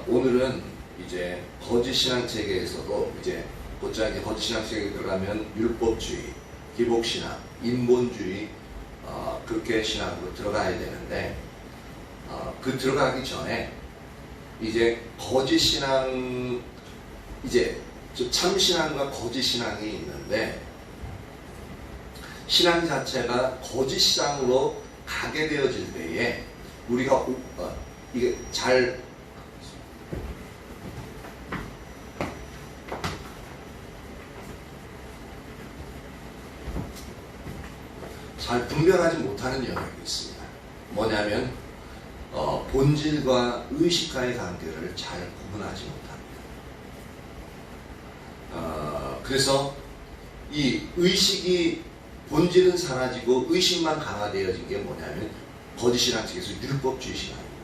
오늘은 이제 거짓 신앙 체계에서도 이제 곧장 거짓 신앙 체계에 들어가면 율법주의, 기복신앙, 인본주의 그렇게 신앙으로 들어가야 되는데 그 들어가기 전에 이제 거짓 신앙 이제 참 신앙과 거짓 신앙이 있는데 신앙 자체가 거짓 신앙으로 가게 되어질 때에 우리가 이게 잘 분별하지 못하는 영역이 있습니다. 뭐냐면 본질과 의식과의 관계를 잘 구분하지 못합니다. 그래서 이 의식이 본질은 사라지고 의식만 강화되어진 게 뭐냐면 거짓신앙 측에서 율법주의 신앙입니다.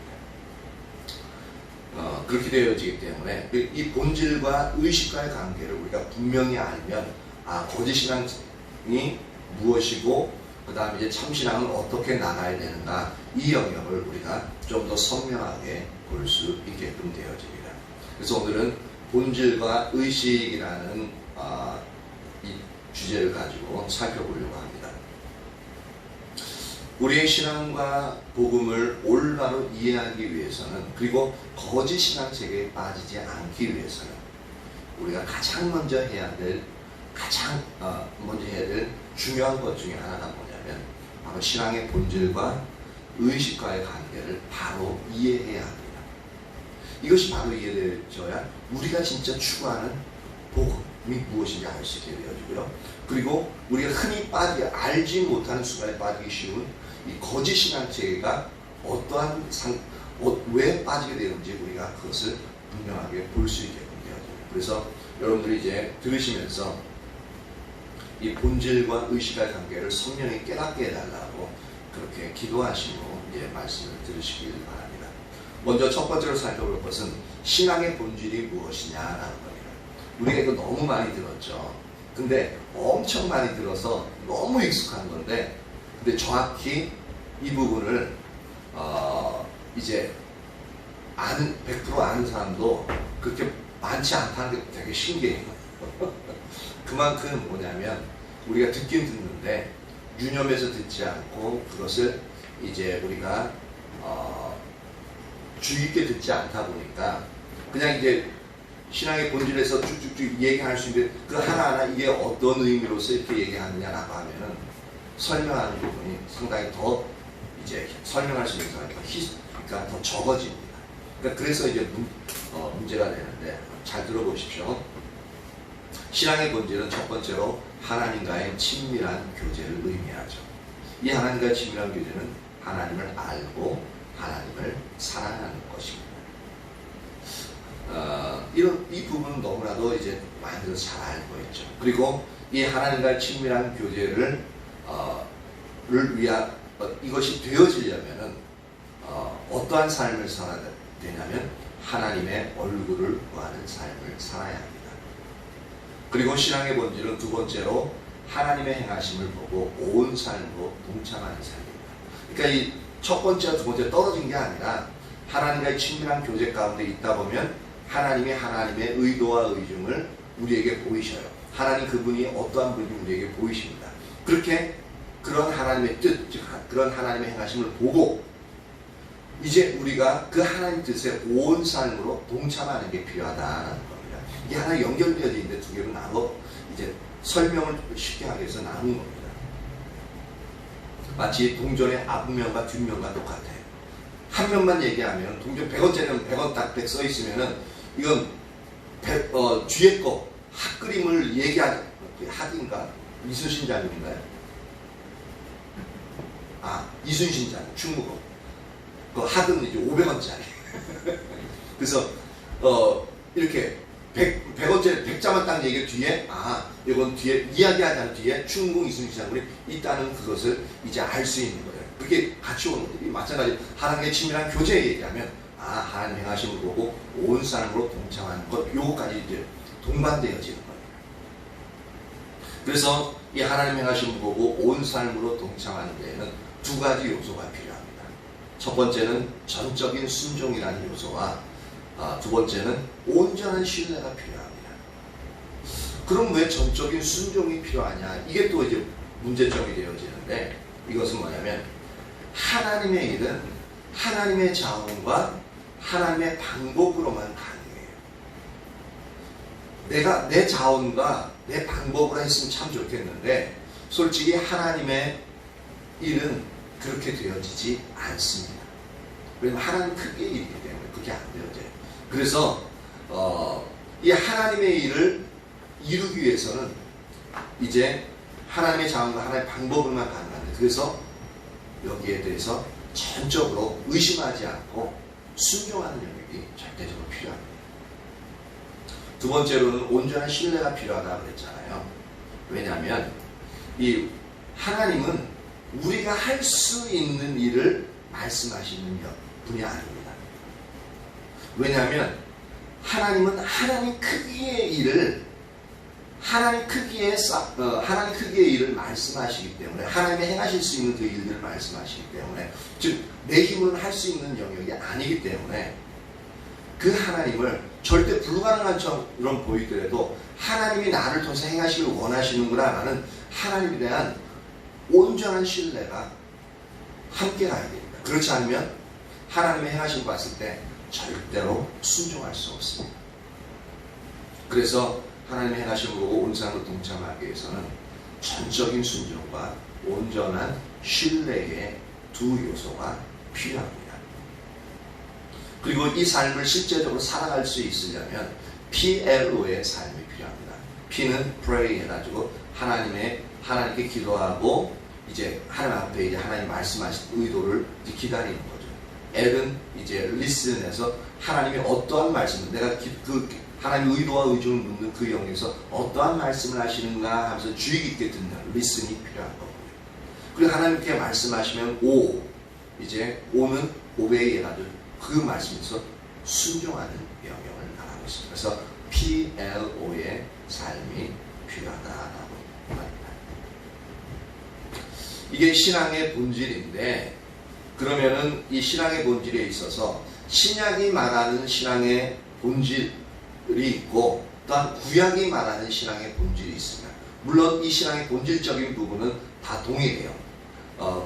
그렇게 되어지기 때문에 이 본질과 의식과의 관계를 우리가 분명히 알면 거짓신앙이 무엇이고 그 다음에 이제 참신앙은 어떻게 나가야 되는가, 이 영역을 우리가 좀 더 선명하게 볼 수 있게끔 되어집니다. 그래서 오늘은 본질과 의식이라는 이 주제를 가지고 살펴보려고 합니다. 우리의 신앙과 복음을 올바로 이해하기 위해서는, 그리고 거짓 신앙 체계에 빠지지 않기 위해서는 우리가 가장 먼저 해야 될 중요한 것 중에 하나가 뭐냐면 바로 신앙의 본질과 의식과의 관계를 바로 이해해야 합니다. 이것이 바로 이해되어야 우리가 진짜 추구하는 복음이 무엇인지 알 수 있게 되어지고요. 그리고 우리가 흔히 알지 못하는 순간에 빠지기 쉬운 이 거짓 신앙 체계가 왜 빠지게 되는지 우리가 그것을 분명하게 볼 수 있게끔 되어집니다. 그래서 여러분들이 이제 들으시면서 이 본질과 의식의 관계를 성령이 깨닫게 해달라고 그렇게 기도하시고 이제 말씀을 들으시길 바랍니다. 먼저 첫 번째로 살펴볼 것은 신앙의 본질이 무엇이냐라는 겁니다. 우리가 이거 너무 많이 들었죠. 근데 엄청 많이 들어서 너무 익숙한 건데, 근데 정확히 이 부분을 이제 100% 아는 사람도 그렇게 많지 않다는 게 되게 신기해요. 그만큼 뭐냐면 우리가 듣긴 듣는데 유념해서 듣지 않고 그것을 이제 우리가 주의 있게 듣지 않다 보니까 그냥 이제 신앙의 본질에서 쭉쭉쭉 얘기할 수 있는데 그 하나하나 이게 어떤 의미로서 이렇게 얘기하느냐라고 하면은 설명하는 부분이 상당히 더 이제 설명할 수 있는 사람이 그러니까 더 적어집니다. 그러니까 그래서 이제 문제가 되는데 잘 들어보십시오. 신앙의 본질은 첫 번째로 하나님과의 친밀한 교제를 의미하죠. 이 하나님과의 친밀한 교제는 하나님을 알고 하나님을 사랑하는 것입니다. 이 부분은 너무나도 이제 많이들 잘 알고 있죠. 그리고 이 하나님과의 친밀한 교제를 위한 이것이 되어지려면은 어떠한 삶을 살아야 되냐면 하나님의 얼굴을 구하는 삶을 살아야 합니다. 그리고 신앙의 본질은 두 번째로 하나님의 행하심을 보고 온 삶으로 동참하는 삶입니다. 그러니까 이 첫 번째와 두 번째 떨어진 게 아니라 하나님과의 친밀한 교제 가운데 있다 보면 하나님의 의도와 의중을 우리에게 보이셔요. 하나님 그분이 어떠한 분인지 우리에게 보이십니다. 그렇게 그런 하나님의 뜻, 즉 그런 하나님의 행하심을 보고 이제 우리가 그 하나님 뜻에 온 삶으로 동참하는 게 필요하다는 겁니다. 이게 하나 연결되어져 있는데 두 개로 나눠 이제 설명을 쉽게 하기 위해서 나눈 겁니다. 마치 동전의 앞면과 뒷면과 똑같아요. 한 면만 얘기하면 동전 100원짜리는 100원 딱 써 있으면은 이건 뒤에 거 핫그림을 얘기하지 핫인가 이순신 장님인가요? 이순신 장 충무공 그 핫은 이제 500원짜리 그래서 이렇게 100원짜리 100자만 딱 얘기해 뒤에 이건 뒤에 이야기하지 않은 뒤에 충무공 이순신 장군이 있다는 그것을 이제 알 수 있는 거예요. 그렇게 같이 오는 것들이 마찬가지로 하나님의 친밀한 교제에 얘기하면 하나님 행하심을 보고 온 삶으로 동참하는 것 요거까지 이제 동반되어지는 거예요. 그래서 이 하나님 행하심을 보고 온 삶으로 동참하는 데에는 두 가지 요소가 필요합니다. 첫 번째는 전적인 순종이라는 요소와 두 번째는 온전한 신뢰가 필요합니다. 그럼 왜 전적인 순종이 필요하냐? 이게 또 이제 문제점이 되어지는데, 이것은 뭐냐면 하나님의 일은 하나님의 자원과 하나님의 방법으로만 가능해요. 내가 내 자원과 내 방법으로 했으면 참 좋겠는데 솔직히 하나님의 일은 그렇게 되어지지 않습니다. 왜냐하면 하나님 크기의 일이기 때문에 그게 안 되어져요. 그래서 이 하나님의 일을 이루기 위해서는 이제 하나님의 자원과 하나님의 방법으로만 가능한데, 그래서 여기에 대해서 전적으로 의심하지 않고 순종하는 영역이 절대적으로 필요합니다. 두 번째로는 온전한 신뢰가 필요하다고 그랬잖아요. 왜냐하면 이 하나님은 우리가 할 수 있는 일을 말씀하시는 분이 아닙니다. 왜냐하면 하나님은 하나님 크기의 일을 하나님 크기의 일을 말씀하시기 때문에, 하나님이 행하실 수 있는 그 일들을 말씀하시기 때문에, 즉 내 힘으로는 할 수 있는 영역이 아니기 때문에 그 하나님을 절대 불가능한 것처럼 보이더라도 하나님이 나를 통해서 행하시길 원하시는구나 라는 하나님에 대한 온전한 신뢰가 함께 가야 됩니다. 그렇지 않으면 하나님의 행하신 거 봤을 때 절대로 순종할 수 없습니다. 그래서 하나님의 행하심을 보고 온 사람을 동참하기 위해서는 전적인 순종과 온전한 신뢰의 두 요소가 필요합니다. 그리고 이 삶을 실제적으로 살아갈 수 있으려면 PLO의 삶이 필요합니다. P는 pray 해가지고 하나님께 기도하고 이제 하나님 앞에 이제 하나님 말씀하신 의도를 기다리는 거죠. L은 이제 listen해서 하나님이 어떠한 말씀을 내가 하나님의 의도와 의중을 묻는 그 영역에서 어떠한 말씀을 하시는가 하면서 주의 깊게 듣는 listen이 필요한 거고요. 그리고 하나님께 말씀하시면 이제 O는 obey 해가지고 그 말씀에서 순종하는 영역을 말하고 있습니다. 그래서 PLO의 삶이 필요하다라고 말합니다. 이게 신앙의 본질인데, 그러면은 이 신앙의 본질에 있어서 신약이 말하는 신앙의 본질이 있고 또한 구약이 말하는 신앙의 본질이 있습니다. 물론 이 신앙의 본질적인 부분은 다 동일해요.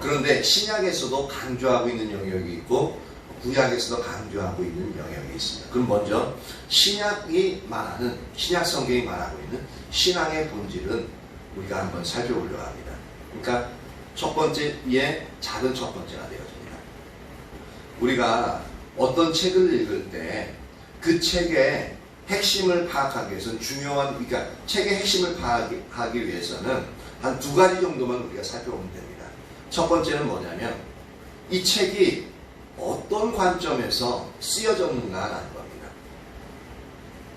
그런데 신약에서도 강조하고 있는 영역이 있고 구약에서도 강조하고 있는 영역이 있습니다. 그럼 먼저 신약 성경이 말하고 있는 신앙의 본질은 우리가 한번 살펴보려고 합니다. 그러니까 첫 번째의 작은 첫 번째가 되어집니다. 우리가 어떤 책을 읽을 때 그 책의 핵심을 파악하기 위해서는 그러니까 책의 핵심을 파악하기 위해서는 한 두 가지 정도만 우리가 살펴보면 됩니다. 첫 번째는 뭐냐면 이 책이 어떤 관점에서 쓰여졌는가라는 겁니다.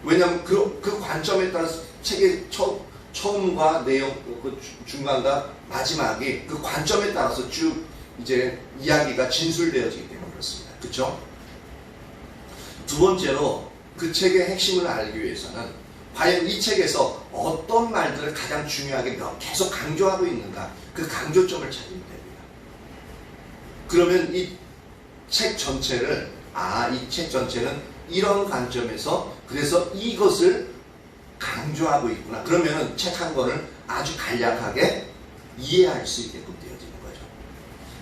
왜냐하면 그 관점에 따라서 책의 처음과 내용, 그 중간과 마지막이 그 관점에 따라서 쭉 이제 이야기가 진술되어지기 때문에 그렇습니다. 그렇죠? 두 번째로 그 책의 핵심을 알기 위해서는 과연 이 책에서 어떤 말들을 가장 중요하게 계속 강조하고 있는가, 그 강조점을 찾으면 됩니다. 그러면 이 책 전체를 이 책 전체는 이런 관점에서 그래서 이것을 강조하고 있구나. 그러면은 책 한 권을 아주 간략하게 이해할 수 있게끔 되어지는 거죠.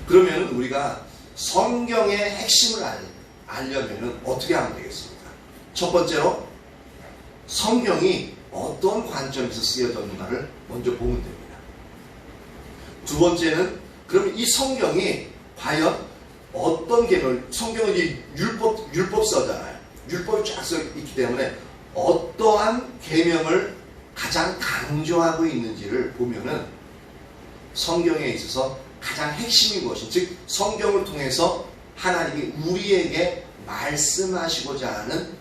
그러면은 우리가 성경의 핵심을 알려면은 어떻게 하면 되겠습니까? 첫 번째로 성경이 어떤 관점에서 쓰여졌는가를 먼저 보면 됩니다. 두 번째는 그럼 이 성경이 과연 어떤 계명을, 성경은 이 율법서잖아요. 율법이 쫙 써 있기 때문에 어떠한 계명을 가장 강조하고 있는지를 보면은 성경에 있어서 가장 핵심인 것이, 즉 성경을 통해서 하나님이 우리에게 말씀하시고자 하는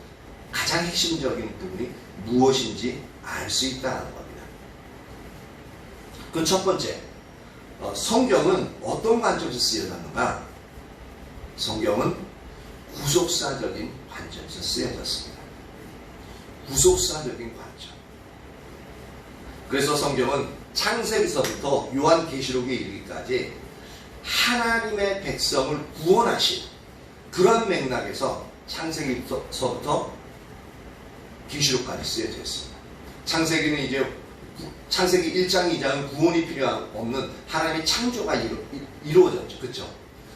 가장 핵심적인 부분이 무엇인지 알 수 있다는 겁니다. 그건 첫 번째, 성경은 어떤 관점에서 쓰여졌는가? 성경은 구속사적인 관점에서 쓰여졌습니다. 구속사적인 관점. 그래서 성경은 창세기서부터 요한계시록에 이르기까지 하나님의 백성을 구원하신 그런 맥락에서 창세기서부터 계시록까지 쓰여져 있습니다. 창세기는 이제 창세기 1장, 2장은 구원이 필요 없는 하나님의 창조가 이루어졌죠. 그렇죠?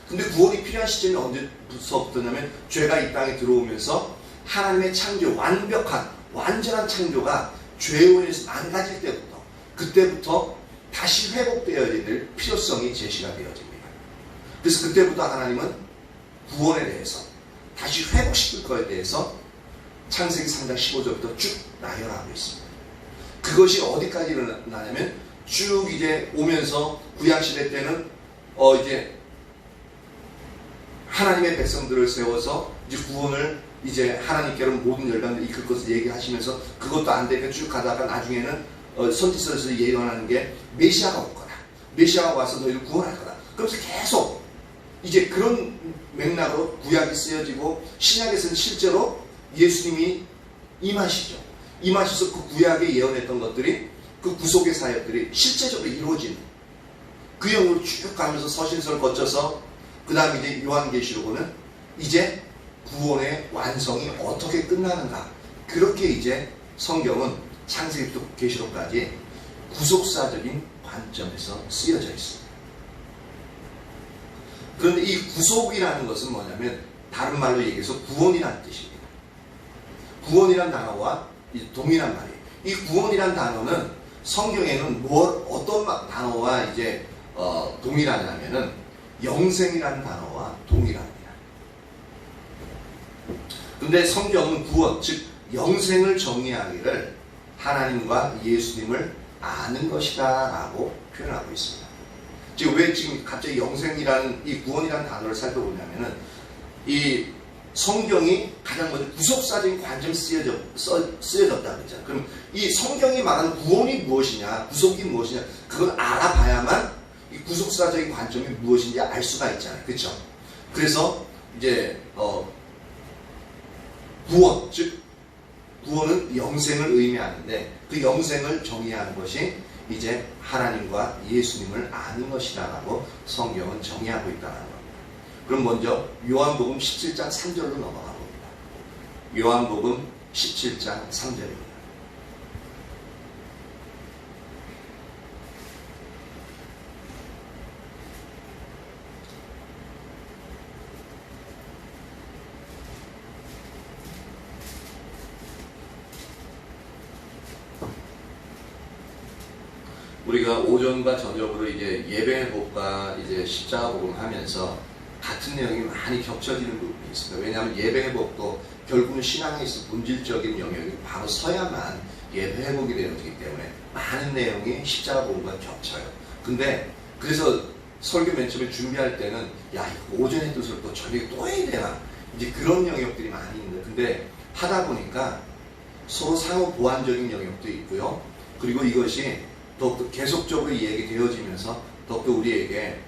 근데 구원이 필요한 시점이 언제부터냐면 죄가 이 땅에 들어오면서 하나님의 창조, 완전한 창조가 죄로 인해서 망가질 때부터, 그때부터 다시 회복되어야 될 필요성이 제시가 되어집니다. 그래서 그때부터 하나님은 구원에 대해서, 다시 회복시킬 것에 대해서 창세기 3장 15절부터 쭉 나열하고 있습니다. 그것이 어디까지 일어나냐면 쭉 이제 오면서 구약시대 때는 이제 하나님의 백성들을 세워서 이제 구원을 이제 하나님께로 모든 열방을 이끌 것을 얘기하시면서 그것도 안 되니까 쭉 가다가 나중에는 선지서에서 예언하는 게 메시아가 올 거다. 메시아가 와서 너희를 구원할 거다. 그러면서 계속 이제 그런 맥락으로 구약이 쓰여지고 신약에서는 실제로 예수님이 임하시죠. 임하셔서 그 구약에 예언했던 것들이, 그 구속의 사역들이 실제적으로 이루어지는 그 영으로 쭉 가면서 서신서를 거쳐서 그 다음에 이제 요한계시록은 이제 구원의 완성이 어떻게 끝나는가, 그렇게 이제 성경은 창세기부터 계시록까지 구속사적인 관점에서 쓰여져 있습니다. 그런데 이 구속이라는 것은 뭐냐면 다른 말로 얘기해서 구원이라는 뜻입니다. 구원이라는 단어와 동일한 말이에요. 이 구원이라는 단어는 성경에는 어떤 단어와 이제 동일하냐면은 영생이라는 단어와 동일합니다. 근데 성경은 구원, 즉 영생을 정의하기를 하나님과 예수님을 아는 것이다 라고 표현하고 있습니다. 지금 왜 지금 갑자기 영생이라는 이 구원이라는 단어를 살펴보냐면은 이 성경이 가장 먼저 구속사적인 관점이 쓰여졌다고 했잖아요. 그럼 이 성경이 말하는 구원이 무엇이냐, 구속이 무엇이냐, 그걸 알아봐야만 이 구속사적인 관점이 무엇인지 알 수가 있잖아요. 그렇죠? 그래서 이제 구원, 즉 구원은 영생을 의미하는데 그 영생을 정의하는 것이 이제 하나님과 예수님을 아는 것이다라고 성경은 정의하고 있다는 겁니다. 그럼 먼저 요한복음 17장 3절로 넘어가 봅니다. 요한복음 17장 3절입니다. 우리가 오전과 저녁으로 이제 예배회복과 이제 십자가복음 하면서 같은 내용이 많이 겹쳐지는 부분이 있습니다. 왜냐하면 예배회복도 결국은 신앙에 있어 본질적인 영역이 바로 서야만 예배회복이 되어지기 때문에 많은 내용이 십자가복음과 겹쳐요. 근데 그래서 설교 맨 처음에 준비할 때는 야, 이거 오전에 뜻을 또 저녁에 또 해야 되나, 이제 그런 영역들이 많이 있는데, 근데 하다 보니까 서로 상호 보완적인 영역도 있고요. 그리고 이것이 더욱더 계속적으로 얘기되어지면서 더욱더 우리에게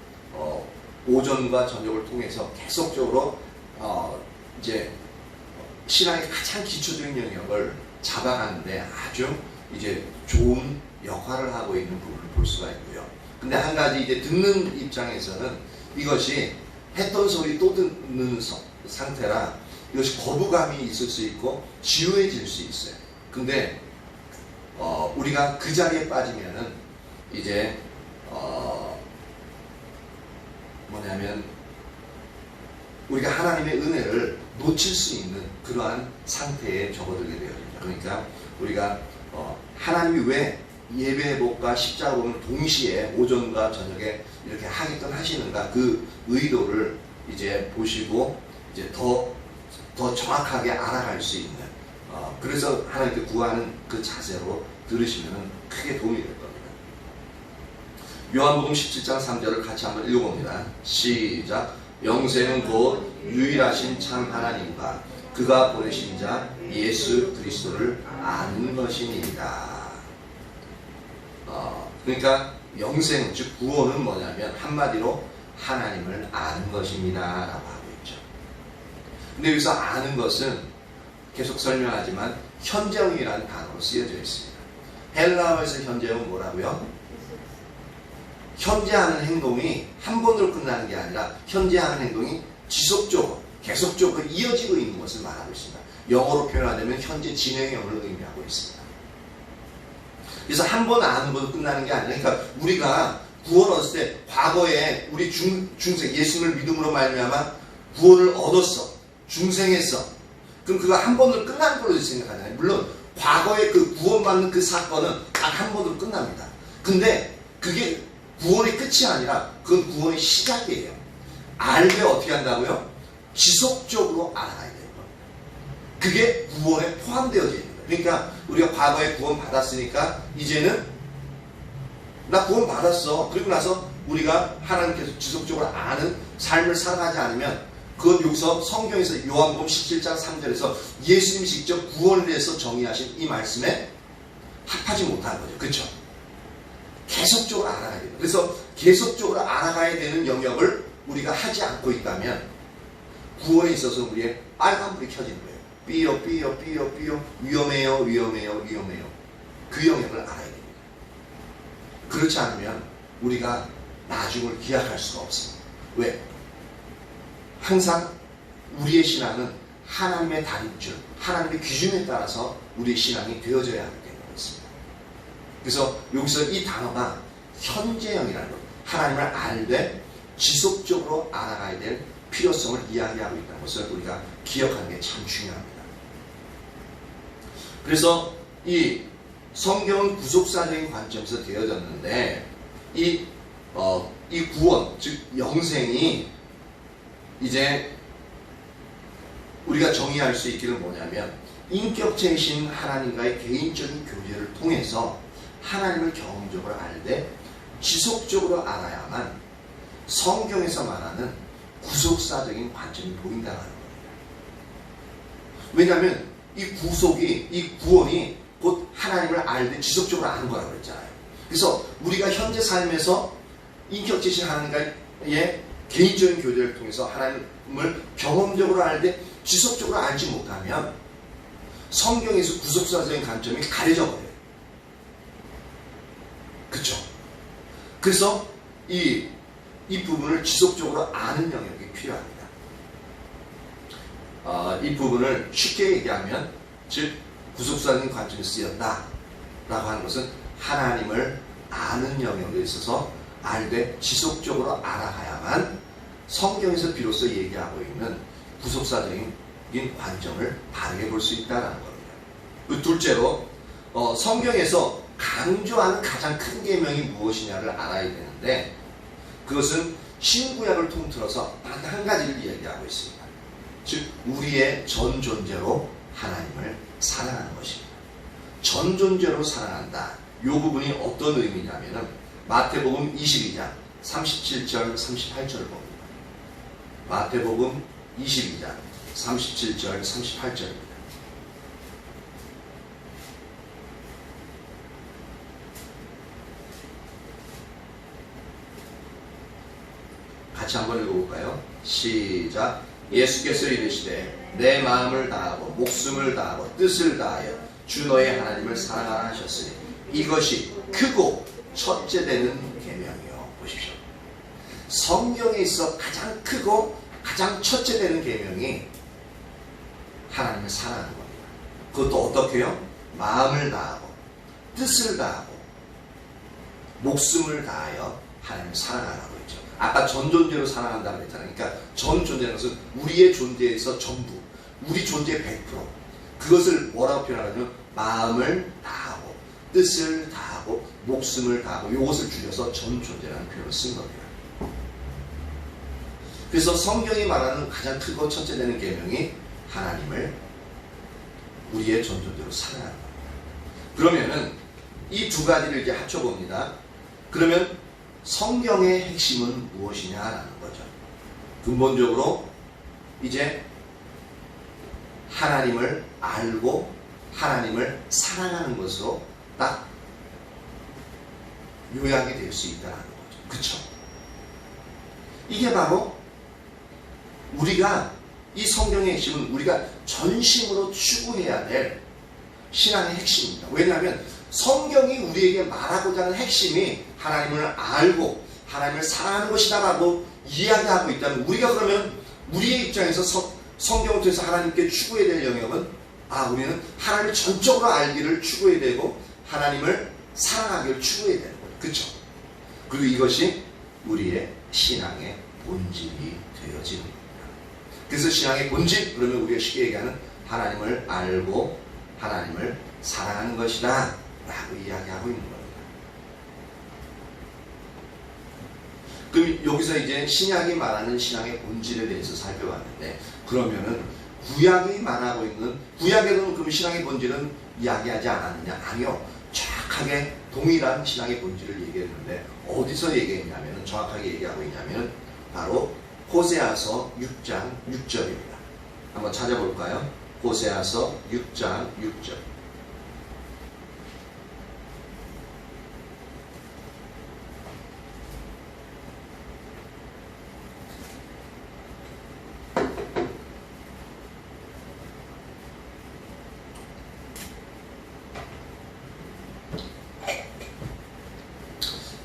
오전과 저녁을 통해서 계속적으로 이제 신앙의 가장 기초적인 영역을 잡아가는데 아주 이제 좋은 역할을 하고 있는 부분을 볼 수가 있고요. 근데 한 가지 이제 듣는 입장에서는 이것이 했던 소리 또 듣는 상태라 이것이 거부감이 있을 수 있고 지루해질 수 있어요. 근데 우리가 그 자리에 빠지면은 이제 뭐냐면 우리가 하나님의 은혜를 놓칠 수 있는 그러한 상태에 접어들게 되어집니다. 그러니까 우리가 하나님이 왜 예배복과 십자가복음을 동시에 오전과 저녁에 이렇게 하겠든 하시는가, 그 의도를 이제 보시고 이제 더 정확하게 알아갈 수 있는 그래서 하나님께 구하는 그 자세로 들으시면 크게 도움이 될 겁니다. 요한복음 17장 3절을 같이 한번 읽어봅니다. 시작. 영생은 곧 유일하신 참 하나님과 그가 보내신 자 예수 그리스도를 아는 것이니이다. 그러니까 영생, 즉 구원은 뭐냐면 한마디로 하나님을 아는 것입니다 라고 하고 있죠. 근데 여기서 아는 것은 계속 설명하지만 현재형이라는 단어로 쓰여져 있습니다. 헬라어에서 현재형은 뭐라고요? 현재하는 행동이 한 번으로 끝나는 게 아니라 현재하는 행동이 지속적으로 계속적으로 이어지고 있는 것을 말하고 있습니다. 영어로 표현하자면 현재 진행형을 의미하고 있습니다. 그래서 한 번 아는 것도 끝나는 게 아니라, 그러니까 우리가 구원 얻었을 때 과거에 우리 중생 예수님을 믿음으로 말미암아 구원을 얻었어, 중생했어. 그럼 그거 한 번으로 끝나는 걸로 생각하잖아요. 물론 과거에 그 구원받는 그 사건은 단 한 번으로 끝납니다. 근데 그게 구원의 끝이 아니라 그건 구원의 시작이에요. 알게 어떻게 한다고요? 지속적으로 알아가야 돼요. 그게 구원에 포함되어져 있는 거예요. 그러니까 우리가 과거에 구원 받았으니까 이제는 나 구원 받았어. 그리고 나서 우리가 하나님께서 지속적으로 아는 삶을 살아가지 않으면, 그건 여기서 성경에서 요한복음 17장 3절에서 예수님이 직접 구원에 대해서 정의하신 이 말씀에 합하지 못한 거죠. 그렇죠? 계속적으로 알아가야 돼요. 그래서 계속적으로 알아가야 되는 영역을 우리가 하지 않고 있다면 구원에 있어서 우리의 빨간불이 켜지는 거예요. 삐요 위험해요. 그 영역을 알아야 됩니다. 그렇지 않으면 우리가 나중을 기약할 수가 없습니다. 왜? 항상 우리의 신앙은 하나님의 다림줄, 하나님의 기준에 따라서 우리의 신앙이 되어져야 하기 때문에 그렇습니다. 그래서 여기서 이 단어가 현재형이라는 것, 하나님을 알되 지속적으로 알아가야 될 필요성을 이야기하고 있다는 것을 우리가 기억하는 게 참 중요합니다. 그래서 이 성경은 구속사적인 관점에서 되어졌는데 이 구원, 즉 영생이 이제 우리가 정의할 수 있기를 뭐냐면, 인격체이신 하나님과의 개인적인 교제를 통해서 하나님을 경험적으로 알되 지속적으로 알아야만 성경에서 말하는 구속사적인 관점이 보인다는 겁니다. 왜냐하면 이 구속이, 이 구원이 곧 하나님을 알되 지속적으로 아는 거라고 그랬잖아요. 그래서 우리가 현재 삶에서 인격체이신 하나님과의 개인적인 교제를 통해서 하나님을 경험적으로 알되 지속적으로 알지 못하면 성경에서 구속사적인 관점이 가려져 버려요. 그렇죠? 그래서 이 부분을 지속적으로 아는 영역이 필요합니다. 이 부분을 쉽게 얘기하면, 즉 구속사적인 관점에서 쓰였다 라고 하는 것은 하나님을 아는 영역에 있어서 알되 지속적으로 알아가야만 성경에서 비로소 얘기하고 있는 구속사적인 관점을 바르게 볼 수 있다는 겁니다. 둘째로 성경에서 강조하는 가장 큰 계명이 무엇이냐를 알아야 되는데, 그것은 신구약을 통틀어서 단 한 가지를 이야기하고 있습니다. 즉 우리의 전 존재로 하나님을 사랑하는 것입니다. 전 존재로 사랑한다. 이 부분이 어떤 의미냐면은 마태복음 22장 37절 38절을 봅니다. 마태복음 22장 37절 38절입니다. 같이 한번 읽어볼까요? 시작. 예수께서 이르시되 내 마음을 다하고 목숨을 다하고 뜻을 다하여 주 너의 하나님을 사랑하라 하셨으니 이것이 크고 첫째 되는 계명이요. 보십시오. 성경에 있어 가장 크고 가장 첫째 되는 계명이 하나님을 사랑하는 겁니다. 그것도 어떻게 해요? 마음을 다하고 뜻을 다하고 목숨을 다하여 하나님을 사랑하라고 했죠. 아까 전 존재로 사랑한다고 했잖아요. 그러니까 전 존재라는 것은 우리의 존재에서 전부, 우리 존재의 100%, 그것을 뭐라고 표현하냐면 마음을 다하고 뜻을 다하고 목숨을 다하고, 이것을 줄여서 전 존재라는 표현을 쓴 겁니다. 그래서 성경이 말하는 가장 크고 첫째 되는 계명이 하나님을 우리의 전 존재로 사랑하는 겁니다. 그러면은 이 두 가지를 이제 합쳐봅니다. 그러면 성경의 핵심은 무엇이냐라는 거죠. 근본적으로 이제 하나님을 알고 하나님을 사랑하는 것으로 딱 요약이 될 수 있다는 거죠. 그쵸? 이게 바로 우리가 이 성경의 핵심은 우리가 전심으로 추구해야 될 신앙의 핵심입니다. 왜냐하면 성경이 우리에게 말하고자 하는 핵심이 하나님을 알고 하나님을 사랑하는 것이다라고 이야기하고 있다면, 우리가 그러면 우리의 입장에서 성경을 통해서 하나님께 추구해야 될 영역은 우리는 하나님을 전적으로 알기를 추구해야 되고 하나님을 사랑하기를 추구해야 되는 거예요. 그렇죠? 그리고 이것이 우리의 신앙의 본질이 되어집니다. 그래서 신앙의 본질, 그러면 우리가 쉽게 얘기하는 하나님을 알고 하나님을 사랑하는 것이다 라고 이야기하고 있는 겁니다. 그럼 여기서 이제 신약이 말하는 신앙의 본질에 대해서 살펴봤는데, 그러면은 구약이 말하고 있는, 구약에는 그럼 신앙의 본질은 이야기하지 않았느냐? 아니요. 정확하게 동일한 신앙의 본질을 얘기했는데 어디서 얘기했냐면, 정확하게 얘기하고 있냐면 바로 호세아서 6장 6절입니다. 한번 찾아볼까요? 호세아서 6장 6절.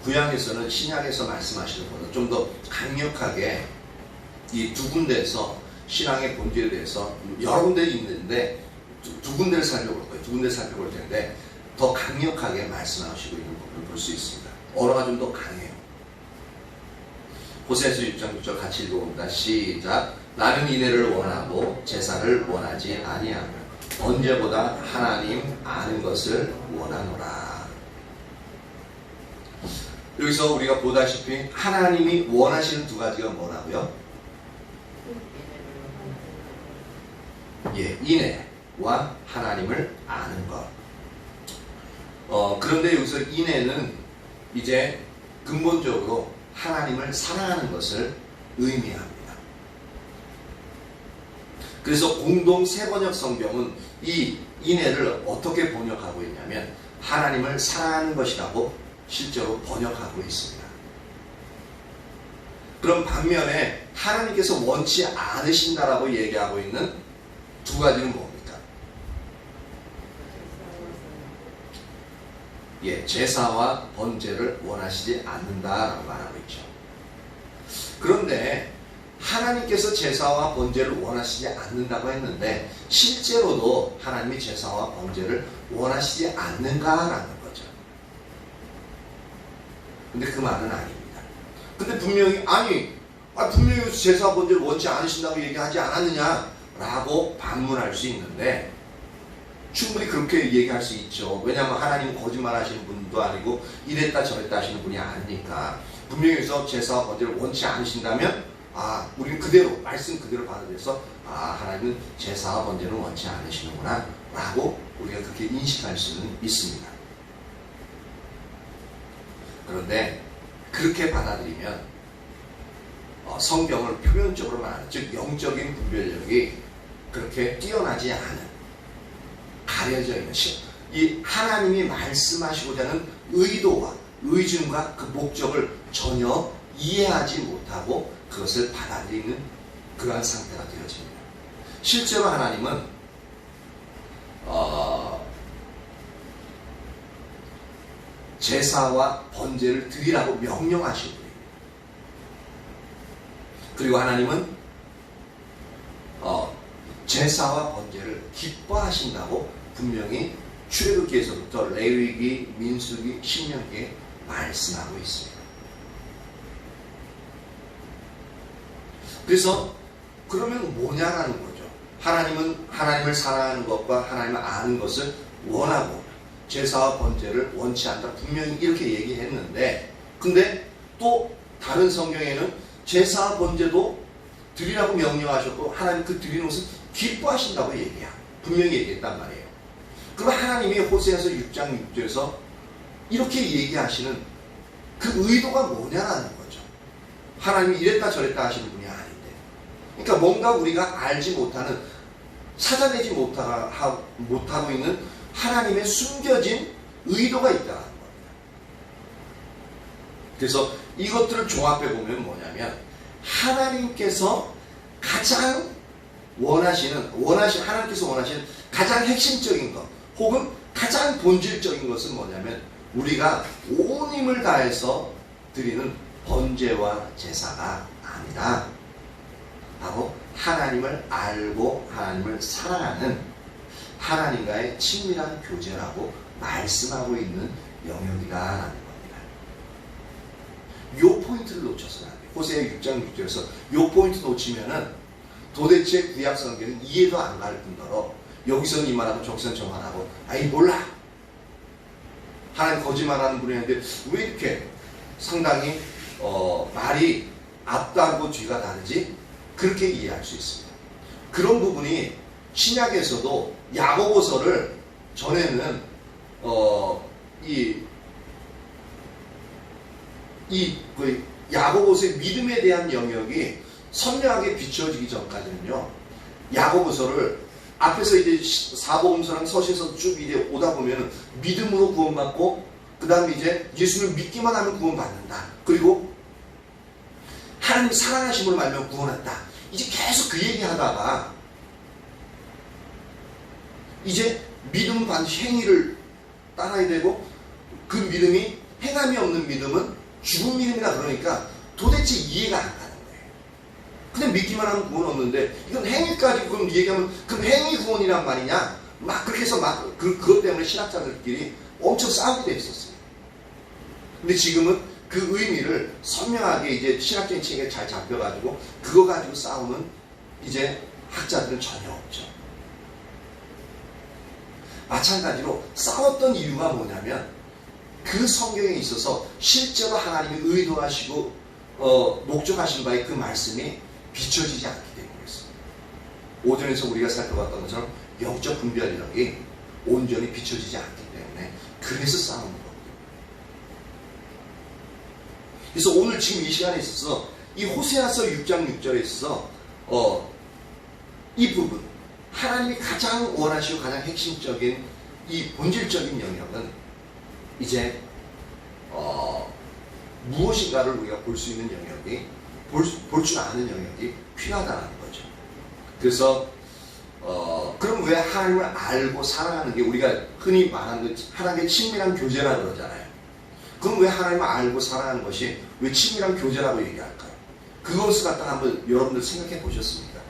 구약에서는, 신약에서 말씀하시는 것은 좀 더 강력하게 이 두 군데에서 신앙의 본질에 대해서 여러 군데 있는데 두 군데를 살펴볼 거예요. 두 군데를 살펴볼 텐데 더 강력하게 말씀하시고 있는 부분을 볼 수 있습니다. 언어가 좀 더 강해요. 호세아서 6장 6절 같이 읽어봅니다. 시작. 나는 인애를 원하고 제사를 원하지 아니하며 번제보다 하나님 아는 것을 원하노라. 여기서 우리가 보다시피 하나님이 원하시는 두 가지가 뭐라고요? 인애와 하나님을 아는 것. 그런데 여기서 인애는 이제 근본적으로 하나님을 사랑하는 것을 의미합니다. 그래서 공동 세번역 성경은 이 인애를 어떻게 번역하고 있냐면 하나님을 사랑하는 것이라고 실제로 번역하고 있습니다. 그럼 반면에 하나님께서 원치 않으신다라고 얘기하고 있는 두 가지는 뭡니까? 제사와 번제를 원하시지 않는다라고 말하고 있죠. 그런데 하나님께서 제사와 번제를 원하시지 않는다고 했는데 실제로도 하나님이 제사와 번제를 원하시지 않는가라는 거죠. 근데 그 말은 아닙니다. 근데 분명히 분명히 제사와 번제를 원치 않으신다고 얘기하지 않았느냐라고 반문할 수 있는데 충분히 그렇게 얘기할 수 있죠. 왜냐하면 하나님은 거짓말 하시는 분도 아니고 이랬다 저랬다 하시는 분이 아니니까. 분명히 여기서 제사와 번제를 원치 않으신다면 우리는 그대로 말씀 그대로 받아들여서 하나님은 제사와 번제를 원치 않으시는구나 라고 우리가 그렇게 인식할 수는 있습니다. 그런데 그렇게 받아들이면 성경을 표면적으로 말하는, 즉 영적인 분별력이 그렇게 뛰어나지 않은, 가려져 있는 이 하나님이 말씀하시고자 하는 의도와 의중과 그 목적을 전혀 이해하지 못하고 그것을 받아들이는 그러한 상태가 되어집니다. 실제로 하나님은 제사와 번제를 드리라고 명령하신 분입니다. 그리고 하나님은 제사와 번제를 기뻐하신다고 분명히 출애굽기에서부터 레위기, 민수기, 신명기에 말씀하고 있습니다. 그래서 그러면 뭐냐라는 거죠. 하나님은 하나님을 사랑하는 것과 하나님을 아는 것을 원하고 제사와 번제를 원치 않다 분명히 이렇게 얘기했는데, 근데 또 다른 성경에는 제사와 번제도 드리라고 명령하셨고 하나님 그 드리는 것을 기뻐하신다고 분명히 얘기했단 말이에요. 그럼 하나님이 호세아서 6장 6절에서 이렇게 얘기하시는 그 의도가 뭐냐라는 거죠. 하나님이 이랬다 저랬다 하시는 분이 아닌데, 그러니까 뭔가 우리가 알지 못하는, 찾아내지 못하고 있는 하나님의 숨겨진 의도가 있다는 겁니다. 그래서 이것들을 종합해 보면 뭐냐면 하나님께서 가장 하나님께서 원하시는 가장 핵심적인 것, 혹은 가장 본질적인 것은 뭐냐면 우리가 온 힘을 다해서 드리는 번제와 제사가 아니라 바로 하나님을 알고 하나님을 사랑하는 하나님과의 친밀한 교제라고 말씀하고 있는 영역이다라는 겁니다. 요 포인트를 놓쳐서는 안 돼요. 호세아 6장 6절에서 요 포인트 놓치면은 도대체 구약 성경은 이해도 안 갈 뿐더러 여기서는 이 말하고 저기서는 저 말하고 아이 몰라. 하나님 거짓말하는 분이었는데 왜 이렇게 상당히 말이 앞도 다르고 뒤가 다르지? 그렇게 이해할 수 있습니다. 그런 부분이 신약에서도 야고보서를 전에는 야고보서의 믿음에 대한 영역이 선명하게 비춰지기 전까지는요, 야고보서를 앞에서 이제 사복음서랑 서신서 쭉 이제 오다 보면 믿음으로 구원받고, 그 다음에 이제 예수를 믿기만 하면 구원받는다. 그리고 하나님 사랑하심으로 말미암아 구원했다. 이제 계속 그 얘기 하다가 이제 믿음은 반드시 행위를 따라야 되고, 그 믿음이 행함이 없는 믿음은 죽은 믿음이다. 그러니까 도대체 이해가 안 가는 거예요. 그냥 믿기만 하면 구원 없는데 이건 행위까지 그럼 얘기하면 그럼 행위 구원이란 말이냐? 막 그렇게 해서 막 그것 때문에 신학자들끼리 엄청 싸우게 돼 있었어요. 근데 지금은 그 의미를 선명하게 이제 신학적인 책에 잘 잡혀가지고 그거 가지고 싸우는 이제 학자들은 전혀 없죠. 마찬가지로 싸웠던 이유가 뭐냐면 그 성경에 있어서 실제로 하나님이 의도하시고 목적하신 바의 그 말씀이 비춰지지 않기 때문이었습니다. 오전에서 우리가 살펴봤던 것처럼 영적 분별력이 온전히 비춰지지 않기 때문에 그래서 싸우는 겁니다. 그래서 오늘 지금 이 시간에 있어서 이 호세아서 6장 6절에 있어서 이 부분 하나님이 가장 원하시고 가장 핵심적인 이 본질적인 영역은 이제 무엇인가를 우리가 볼 수 있는 영역이 볼 줄 아는 영역이 필요하다는 거죠. 그래서 그럼 왜 하나님을 알고 사랑하는 게 우리가 흔히 말하는 하나님의 친밀한 교제라고 그러잖아요. 그럼 왜 하나님을 알고 사랑하는 것이 왜 친밀한 교제라고 얘기할까요? 그것을 갖다가 한번 여러분들 생각해 보셨습니까?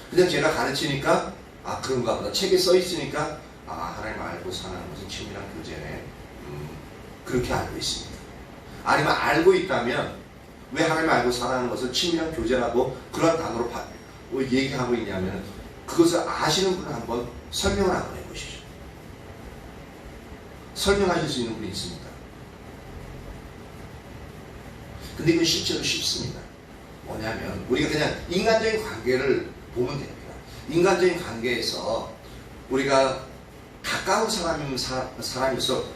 그냥 제가 가르치니까 그런가 보다. 책에 써 있으니까 하나님을 알고 사랑하는 것은 친밀한 교제네. 그렇게 알고 있습니다. 아니면 알고 있다면 왜 하나님을 알고 사랑하는 것을 친밀한 교제라고 그런 단어로 얘기하고 있냐면 그것을 아시는 분을 한번 설명을 한번 해보시죠. 설명하실 수 있는 분이 있습니다. 근데 이건 실제로 쉽습니다. 뭐냐면 우리가 그냥 인간적인 관계를 보면 됩니다. 인간적인 관계에서 우리가 가까운 사람일수록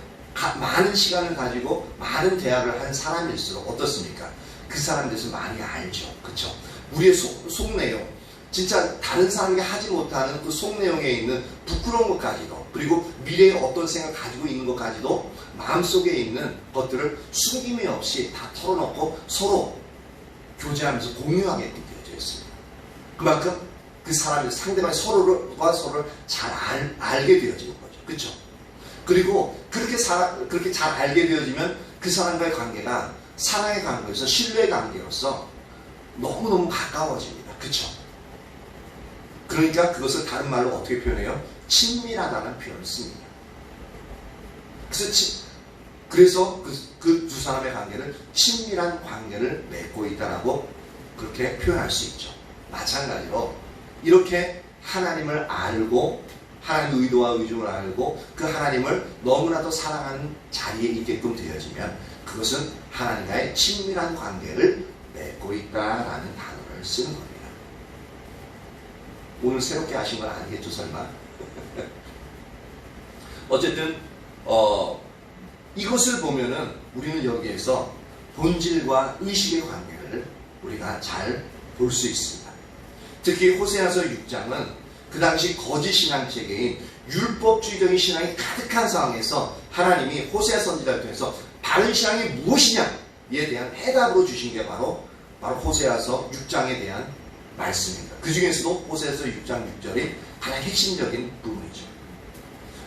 많은 시간을 가지고 많은 대화를 한 사람일수록 어떻습니까? 그 사람에 대해서 많이 알죠. 그렇죠? 우리의 속내용, 진짜 다른 사람이 하지 못하는 그 속내용에 있는 부끄러운 것까지도, 그리고 미래에 어떤 생각 가지고 있는 것까지도 마음속에 있는 것들을 숨김이 없이 다 털어놓고 서로 교제하면서 공유하게끔 되어져 있습니다. 그만큼 그 사람이 상대방이 서로를 잘 알게 되어지는 거죠. 그렇죠? 그리고 그렇게 잘 알게 되어지면 그 사람과의 관계가 사랑의 관계로서 신뢰의 관계로서 너무너무 가까워집니다. 그렇죠? 그러니까 그것을 다른 말로 어떻게 표현해요? 친밀하다는 표현을 씁니다. 그래서 그 두 사람의 관계를 친밀한 관계를 맺고 있다라고 그렇게 표현할 수 있죠. 마찬가지로 이렇게 하나님을 알고 하나님의 의도와 의중을 알고 그 하나님을 너무나도 사랑하는 자리에 있게끔 되어지면 그것은 하나님과의 친밀한 관계를 맺고 있다라는 단어를 쓰는 겁니다. 오늘 새롭게 하신 건 아니겠죠, 설마? 어쨌든 이것을 보면은 우리는 여기에서 본질과 의식의 관계를 우리가 잘 볼 수 있습니다. 특히 호세아서 6장은 그 당시 거짓 신앙 체계인 율법주의적인 신앙이 가득한 상황에서 하나님이 호세아 선지자를 통해서 바른 신앙이 무엇이냐에 대한 해답으로 주신 게 바로 호세아서 6장에 대한 말씀입니다. 그 중에서도 호세아서 6장 6절이 가장 핵심적인 부분이죠.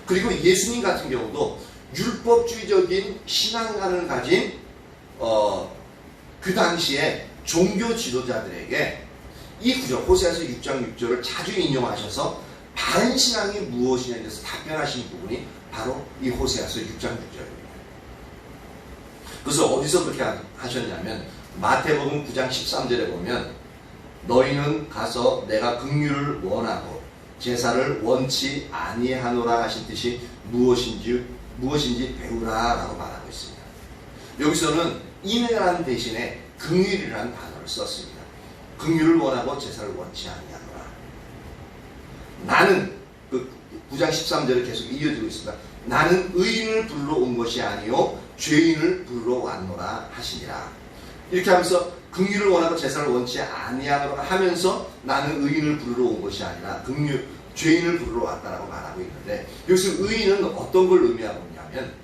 그리고 예수님 같은 경우도 율법주의적인 신앙관을 가진 그 당시에 종교 지도자들에게 이 구절 호세아서 6장 6절을 자주 인용하셔서 바른 신앙이 무엇이냐에 대해서 답변하신 부분이 바로 이 호세아서 6장 6절입니다. 그래서 어디서 그렇게 하셨냐면 마태복음 9장 13절에 보면 너희는 가서 내가 긍휼을 원하고 제사를 원치 아니하노라 하신 뜻이 무엇인지 배우라 라고 말하고 있습니다. 여기서는 인애라는 대신에 긍휼이라는 단어를 썼습니다. 긍휼을 원하고 제사를 원치 아니하노라. 나는 그 9장 13절을 계속 이어지고 있습니다. 나는 의인을 부르러 온 것이 아니요 죄인을 부르러 왔노라 하시니라. 이렇게 하면서 긍휼을 원하고 제사를 원치 아니하노라 하면서 나는 의인을 부르러 온 것이 아니라 죄인을 부르러 왔다라고 말하고 있는데, 여기서 의인은 어떤 걸 의미하고 있냐면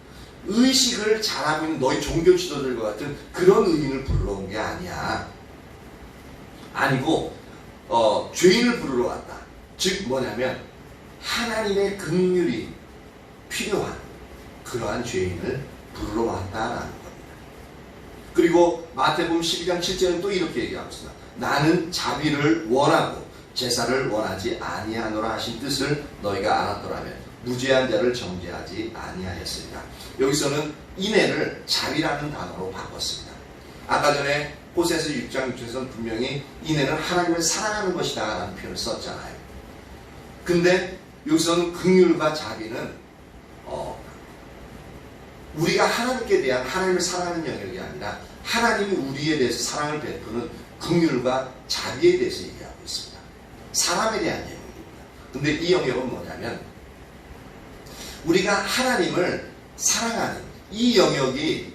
의식을 잘하고 있는 너희 종교 지도자들과 같은 그런 의인을 부르러 온 게 아니야. 아니고 죄인을 부르러 왔다. 즉 뭐냐면 하나님의 긍휼이 필요한 그러한 죄인을 부르러 왔다라는 겁니다. 그리고 마태복음 12장 7절은 또 이렇게 얘기하고 있습니다. 나는 자비를 원하고 제사를 원하지 아니하노라 하신 뜻을 너희가 알았더라면 무죄한 자를 정죄하지 아니하였으리라. 여기서는 인애를 자비라는 단어로 바꿨습니다. 아까 전에 호세아서 6장 6절에서는 분명히 인애는 하나님을 사랑하는 것이다 라는 표현을 썼잖아요. 근데 여기서는 긍휼과 자비는 우리가 하나님께 대한 하나님을 사랑하는 영역이 아니라 하나님이 우리에 대해서 사랑을 베푸는 긍휼과 자비에 대해서 얘기하고 있습니다. 사람에 대한 영역입니다. 근데 이 영역은 뭐냐면 우리가 하나님을 사랑하는 이 영역이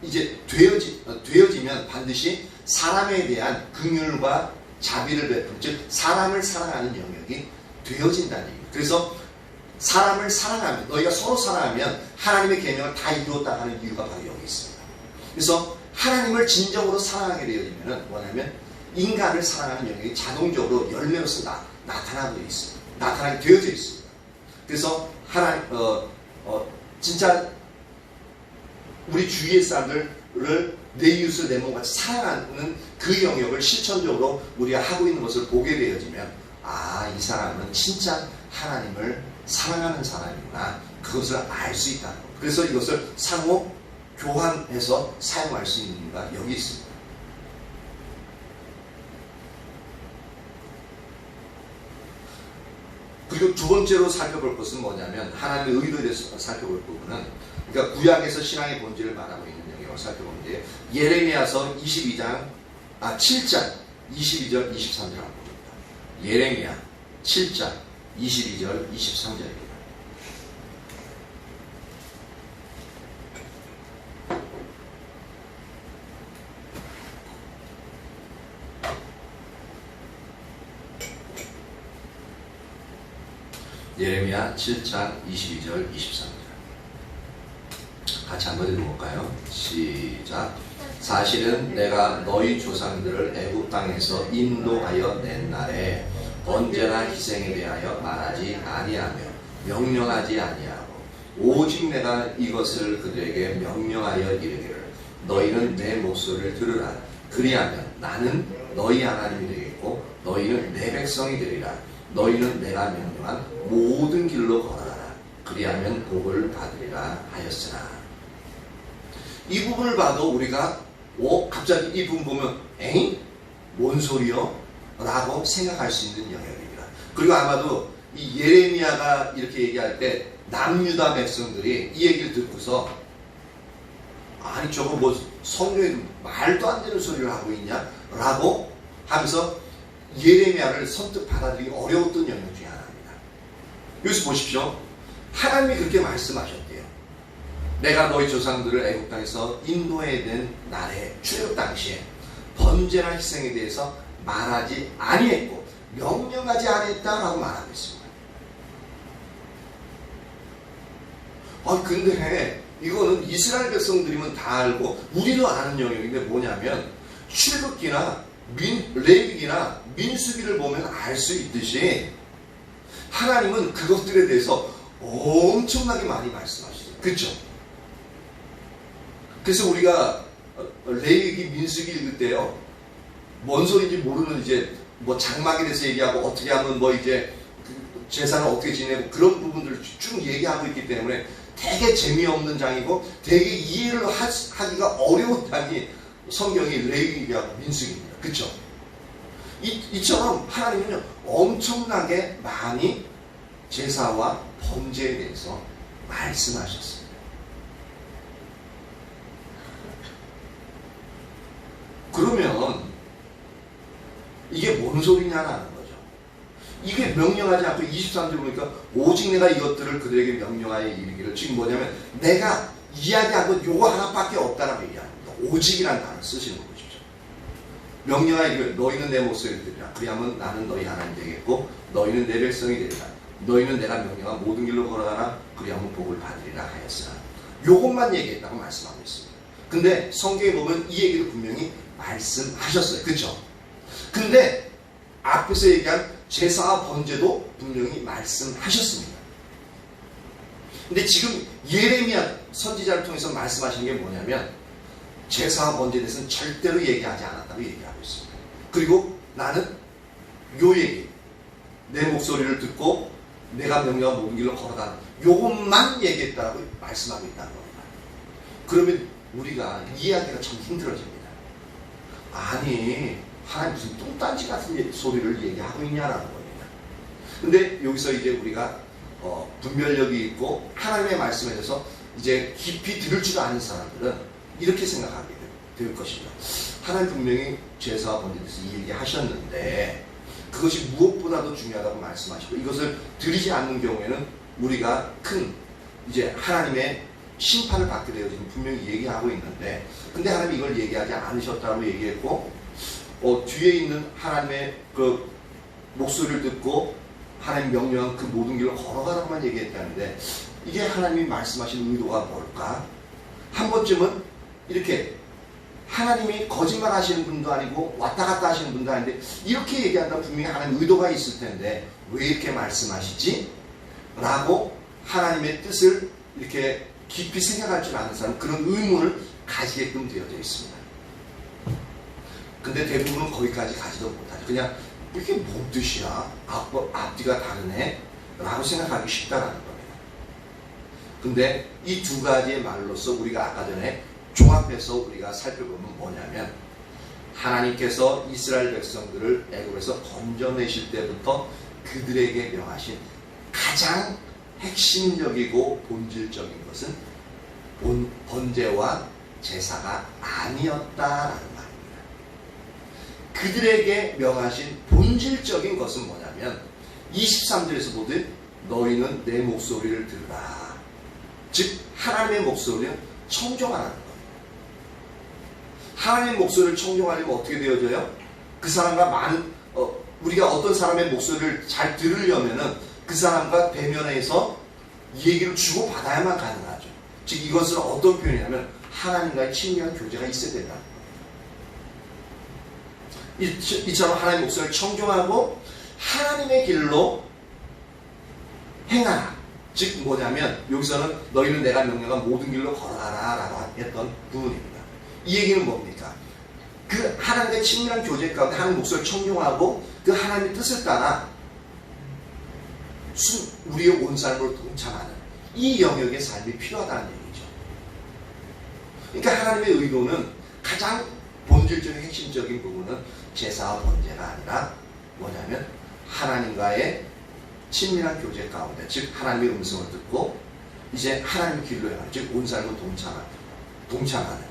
이제 되어지면 반드시 사람에 대한 긍휼과 자비를 베푸는, 즉 사람을 사랑하는 영역이 되어진다는 얘기입니다. 그래서 사람을 사랑하면, 너희가 서로 사랑하면 하나님의 계명을 다 이루었다 하는 이유가 바로 여기 있습니다. 그래서 하나님을 진정으로 사랑하게 되어지면 뭐냐면 인간을 사랑하는 영역이 자동적으로 열매로서 나타나게 되어져 있습니다. 그래서 진짜 우리 주위의 사람들을 내 이웃을 내 몸같이 사랑하는 그 영역을 실천적으로 우리가 하고 있는 것을 보게 되어지면 이 사람은 진짜 하나님을 사랑하는 사람이구나, 그것을 알 수 있다는 것. 그래서 이것을 상호 교환해서 사용할 수 있는 이유가 여기 있습니다. 그리고 두 번째로 살펴볼 것은 뭐냐면 하나님의 의도에 대해서 살펴볼 부분은, 그러니까 구약에서 신앙의 본질을 말하고 있는 영역을 살펴보는데 예레미야서 7장 22절 23절 한번 봅니다. 예레미야 7장 22절 23절입니다. 예레미야 7장 22절 23절 같이 한번 읽어볼까요? 시작. 사실은 내가 너희 조상들을 애굽 땅에서 인도하여 낸 날에 언제나 희생에 대하여 말하지 아니하며 명령하지 아니하고 오직 내가 이것을 그들에게 명령하여 이르기를 너희는 내 목소리를 들으라. 그리하면 나는 너희 하나님이 되겠고 너희는 내 백성이 되리라. 너희는 내가 명령한 모든 길로 걸어가라. 그리하면 복을 받으리라 하였으나. 이 부분을 봐도 우리가 갑자기 이 부분 보면 에잉? 뭔 소리요? 라고 생각할 수 있는 영역입니다. 그리고 아마도 이 예레미야가 이렇게 얘기할 때 남유다 백성들이 이 얘기를 듣고서 아니 저거 뭐 성경에 말도 안 되는 소리를 하고 있냐? 라고 하면서 예레미야를 선뜻 받아들이기 어려웠던 영역 중에 하나입니다. 여기서 보십시오. 하나님이 그렇게 말씀하셨대요. 내가 너희 조상들을 애굽 땅에서 인도해낸 날에 출애굽 당시에 번제나 희생에 대해서 말하지 아니했고 명령하지 아니했다라고 말하고 있습니다. 근데 이거는 이스라엘 백성들이면 다 알고 우리도 아는 영역인데 뭐냐면 출애굽기나 레위기나 민수기를 보면 알 수 있듯이 하나님은 그것들에 대해서 엄청나게 많이 말씀하시죠. 그렇죠? 그래서 우리가 레위기 민수기 읽을 때요, 뭔 소리인지 모르는 이제 뭐 장막에 대해서 얘기하고 어떻게 하면 뭐 이제 그 제사는 어떻게 지내고 그런 부분들을 쭉 얘기하고 있기 때문에 되게 재미없는 장이고 되게 이해를 하기가 어려운 장이 성경이 레위기하고 민수기입니다. 그렇죠? 이처럼 하나님은요 엄청나게 많이 제사와 번제에 대해서 말씀하셨습니다. 그러면 이게 뭔 소리냐라는 거죠. 이게 명령하지 않고 23절 보니까 오직 내가 이것들을 그들에게 명령하여 이르기를, 지금 뭐냐면 내가 이야기하고 요거 하나밖에 없다라고 얘기합니다. 오직이라는 단어를 쓰시는 거 보십시오. 명령하여 이르기를 너희는 내 목소리를 들으라. 그리하면 나는 너희 하나님 되겠고 너희는 내 백성이 되리라. 너희는 내가 명령한 모든 길로 걸어가라. 그리하면 복을 받으리라 하였으나, 요것만 얘기했다고 말씀하고 있습니다. 근데 성경에 보면 이 얘기를 분명히 말씀하셨어요. 그렇죠? 근데 앞에서 얘기한 제사와 번제도 분명히 말씀하셨습니다. 근데 지금 예레미야 선지자를 통해서 말씀하시는 게 뭐냐면 제사와 번제에 대해서는 절대로 얘기하지 않았다고 얘기하고 있습니다. 그리고 나는 요 얘기, 내 목소리를 듣고 내가 명령한 모든 길로 걸어가는 요것만 얘기했다고 말씀하고 있다는 겁니다. 그러면 우리가 이해하기가 참 힘들어집니다. 아니 하나님 무슨 뚱딴지 같은 소리를 얘기하고 있냐라는 겁니다. 근데 여기서 이제 우리가 분별력이 있고 하나님의 말씀에 대해서 이제 깊이 들을 줄 아는 사람들은 이렇게 생각하게 될 것입니다. 하나님 분명히 제사와 번제에 대해서 이 얘기 하셨는데 그것이 무엇보다도 중요하다고 말씀하시고 이것을 드리지 않는 경우에는 우리가 큰 이제 하나님의 심판을 받게 되어 지금 분명히 얘기하고 있는데, 근데 하나님이 이걸 얘기하지 않으셨다고 얘기했고 뒤에 있는 하나님의 그 목소리를 듣고 하나님 명령한 그 모든 길로 걸어가라고만 얘기했다는데 이게 하나님이 말씀하신 의도가 뭘까? 한 번쯤은 이렇게 하나님이 거짓말 하시는 분도 아니고 왔다 갔다 하시는 분도 아닌데 이렇게 얘기한다면 분명히 하나님 의도가 있을 텐데 왜 이렇게 말씀하시지? 라고 하나님의 뜻을 이렇게 깊이 생각할 줄 아는 사람, 그런 의문을 가지게끔 되어져 있습니다. 근데 대부분은 거기까지 가지도 못하죠. 그냥 이게 뭔 뜻이야? 앞뒤가 다르네? 라고 생각하기 쉽다라는 겁니다. 근데 이 두 가지의 말로서 우리가 아까 전에 종합해서 우리가 살펴보면 뭐냐면 하나님께서 이스라엘 백성들을 애굽에서 건져내실 때부터 그들에게 명하신 가장 핵심적이고 본질적인 것은 번제와 제사가 아니었다라는 말입니다. 그들에게 명하신 본질적인 것은 뭐냐면 23절에서 보듯 너희는 내 목소리를 들으라. 즉 하나님의 목소리는 청종하라는 겁니다. 하나님의 목소리를 청종하려면 어떻게 되어져요? 그 사람과 많은 우리가 어떤 사람의 목소리를 잘 들으려면은 그 사람과 대면해서 얘기를 주고받아야만 가능하죠. 즉 이것은 어떤 표현이냐면 하나님과의 친밀한 교제가 있어야 된다. 이처럼 하나님의 목소리를 청종하고 하나님의 길로 행하라. 즉 뭐냐면 여기서는 너희는 내가 명령한 모든 길로 걸어가라 라고 했던 부분입니다. 이 얘기는 뭡니까? 그 하나님의 친밀한 교제 가운데 하나님의 목소리를 청종하고 그 하나님의 뜻을 따라 우리의 온 삶을 동참하는 이 영역의 삶이 필요하다는 얘기죠. 그러니까 하나님의 의도는 가장 본질적인 핵심적인 부분은 제사와 번제가 아니라 뭐냐면 하나님과의 친밀한 교제 가운데, 즉 하나님의 음성을 듣고 이제 하나님의 길로 행하는, 즉 온 삶을 동참하는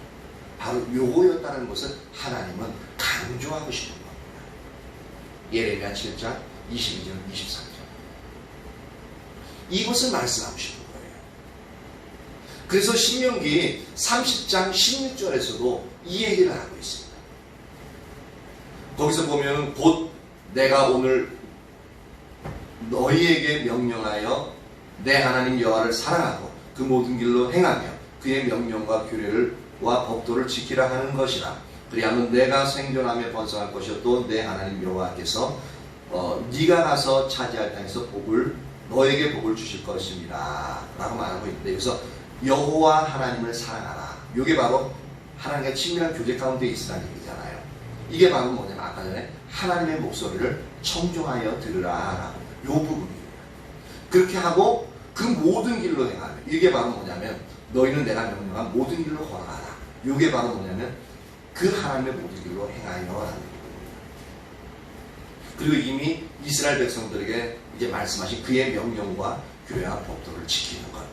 바로 요거였다는 것을 하나님은 강조하고 싶은 겁니다. 예레미야 7장 22절 23절 이것을 말씀하고 싶은 거예요. 그래서 신명기 30장 16절에서도 이 얘기를 하고 있습니다. 거기서 보면 곧 내가 오늘 너희에게 명령하여 내 하나님 여호와를 사랑하고 그 모든 길로 행하며 그의 명령과 규례와 법도를 지키라 하는 것이라. 그리하면 내가 생존하며 번성할 것이요 또 내 하나님 여호와께서 네가 가서 차지할 땅에서 너에게 복을 주실 것입니다 라고 말하고 있는데, 여기서 여호와 하나님을 사랑하라, 이게 바로 하나님과 친밀한 교제 가운데 있으라는 얘기잖아요. 이게 바로 뭐냐면 아까 전에 하나님의 목소리를 청종하여 들으라라고 요 부분이에요. 그렇게 하고 그 모든 길로 행하며 이게 바로 뭐냐면 너희는 내가 명령한 모든 길로 걸어가라. 이게 바로 뭐냐면 그 하나님의 모든 길로 행하여라는 부분입니다. 그리고 이미 이스라엘 백성들에게 이제 말씀하신 그의 명령과 규례와 법도를 지키는 것.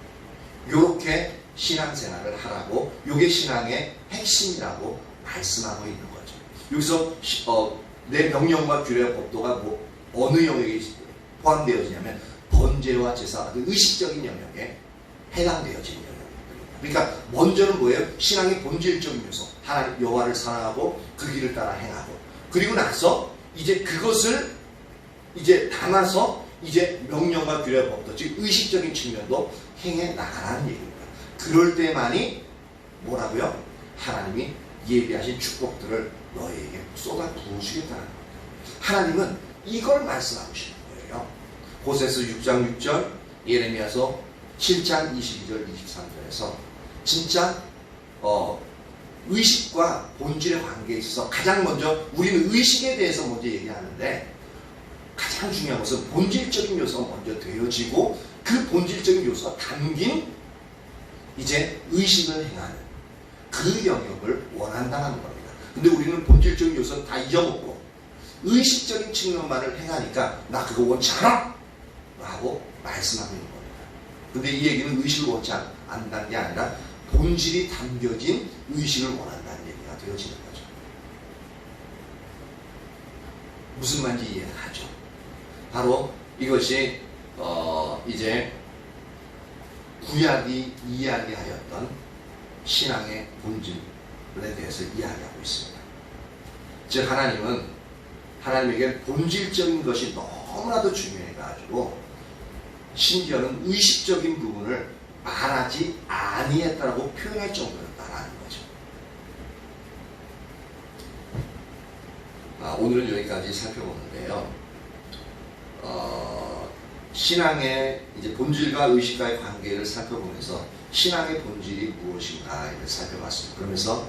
요렇게 신앙생활을 하라고 요게 신앙의 핵심이라고 말씀하고 있는 거죠. 여기서 내 명령과 규례와 법도가 뭐 어느 영역에 포함되어지냐면 번제와 제사 같은 의식적인 영역에 해당되어지는 영역입니다. 그러니까 먼저는 뭐예요? 신앙의 본질적인 요소 하나님 여호와를 사랑하고 그 길을 따라 행하고 그리고 나서 이제 그것을 이제 담아서 이제 명령과 규례와 법도 즉 의식적인 측면도 행해 나가라는 얘기입니다. 그럴 때만이 뭐라고요? 하나님이 예비하신 축복들을 너에게 쏟아 부으시겠다는 겁니다. 하나님은 이걸 말씀하고 싶은 거예요. 호세아서 6장 6절, 예레미야서 7장 22절 23절에서 진짜 의식과 본질의 관계에 있어서 가장 먼저 우리는 의식에 대해서 먼저 얘기하는데 가장 중요한 것은 본질적인 요소가 먼저 되어지고 그 본질적인 요소가 담긴 이제 의식을 행하는 그 영역을 원한다는 겁니다. 근데 우리는 본질적인 요소는 다 잊어먹고 의식적인 측면만을 행하니까 나 그거 원치 않아! 라고 말씀하고 있는 겁니다. 근데 이 얘기는 의식을 원치 않는다는 게 아니라 본질이 담겨진 의식을 원한다는 얘기가 되어지는 거죠. 무슨 말인지 이해가 가죠. 바로 이것이 이제 구약이 이야기하였던 신앙의 본질에 대해서 이야기하고 있습니다. 즉 하나님은 하나님에게 본질적인 것이 너무나도 중요해가지고 심지어는 의식적인 부분을 말하지 아니했다라고 표현할 정도였다라는 거죠. 오늘은 여기까지 살펴보는데요. 신앙의 이제 본질과 의식과의 관계를 살펴보면서 신앙의 본질이 무엇인가를 살펴봤습니다. 그러면서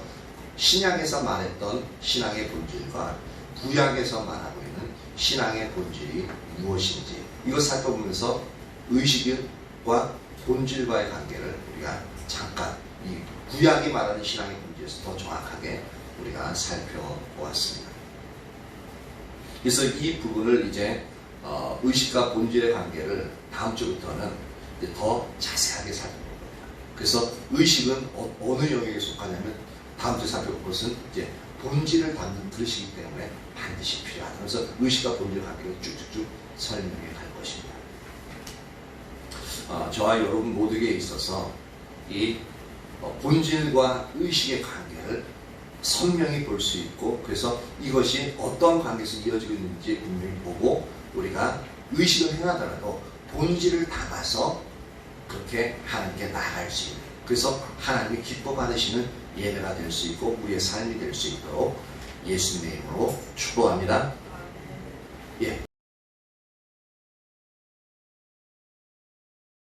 신약에서 말했던 신앙의 본질과 구약에서 말하고 있는 신앙의 본질이 무엇인지 이걸 살펴보면서 의식과 본질과의 관계를 우리가 잠깐 이 구약이 말하는 신앙의 본질에서 더 정확하게 우리가 살펴보았습니다. 그래서 이 부분을 이제 의식과 본질의 관계를 다음 주부터는 이제 더 자세하게 살펴볼 겁니다. 그래서 의식은 어느 영역에 속하냐면 다음 주에 살펴볼 것은 이제 본질을 담는 그릇이기 때문에 반드시 필요하다. 그래서 의식과 본질의 관계를 쭉쭉쭉 설명해 갈 것입니다. 저와 여러분 모두에게 있어서 이 본질과 의식의 관계를 선명히 볼 수 있고 그래서 이것이 어떤 관계에서 이어지고 있는지 분명히 보고 우리가 의식을 행하더라도 본질을 담아서 그렇게 하나님께 나아갈 수 있는 그래서 하나님이 기뻐 받으시는 예배가 될 수 있고 우리의 삶이 될 수 있도록 예수님의 이름으로 축복합니다. 예.